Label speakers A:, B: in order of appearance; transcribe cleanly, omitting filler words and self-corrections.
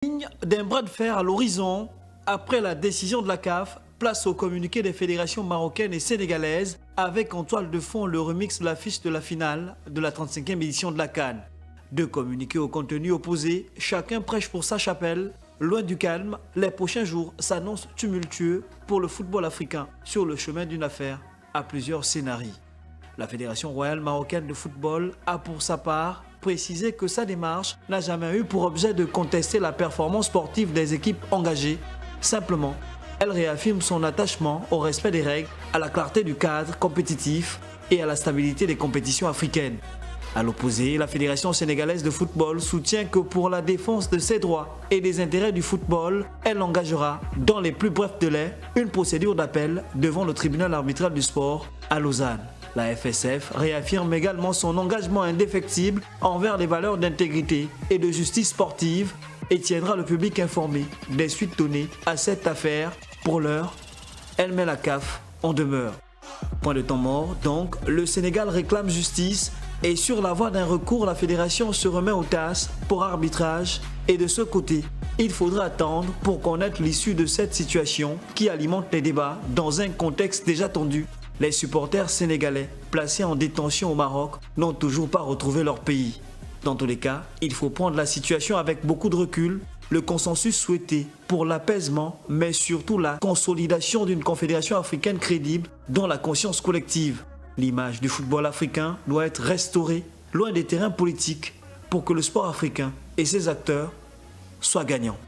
A: Ligne d'un bras de fer à l'horizon, après la décision de la CAF, place au communiqué des fédérations marocaines et sénégalaises avec en toile de fond le remix de l'affiche de la finale de la 35e édition de la CAN. Deux communiqués au contenu opposé, chacun prêche pour sa chapelle. Loin du calme, les prochains jours s'annoncent tumultueux pour le football africain sur le chemin d'une affaire à plusieurs scénarios. La Fédération royale marocaine de football a pour sa part précisé que sa démarche n'a jamais eu pour objet de contester la performance sportive des équipes engagées. Simplement, elle réaffirme son attachement au respect des règles, à la clarté du cadre compétitif et à la stabilité des compétitions africaines. À l'opposé, la Fédération sénégalaise de football soutient que pour la défense de ses droits et des intérêts du football, elle engagera, dans les plus brefs délais, une procédure d'appel devant le tribunal arbitral du sport à Lausanne. La FSF réaffirme également son engagement indéfectible envers les valeurs d'intégrité et de justice sportive et tiendra le public informé des suites données à cette affaire. Pour l'heure, elle met la CAF en demeure. Point de temps mort, donc, le Sénégal réclame justice et sur la voie d'un recours, la fédération se remet aux tasses pour arbitrage. Et de ce côté, il faudra attendre pour connaître l'issue de cette situation qui alimente les débats dans un contexte déjà tendu. Les supporters sénégalais placés en détention au Maroc n'ont toujours pas retrouvé leur pays. Dans tous les cas, il faut prendre la situation avec beaucoup de recul. Le consensus souhaité pour l'apaisement, mais surtout la consolidation d'une confédération africaine crédible dans la conscience collective. L'image du football africain doit être restaurée loin des terrains politiques pour que le sport africain et ses acteurs soient gagnants.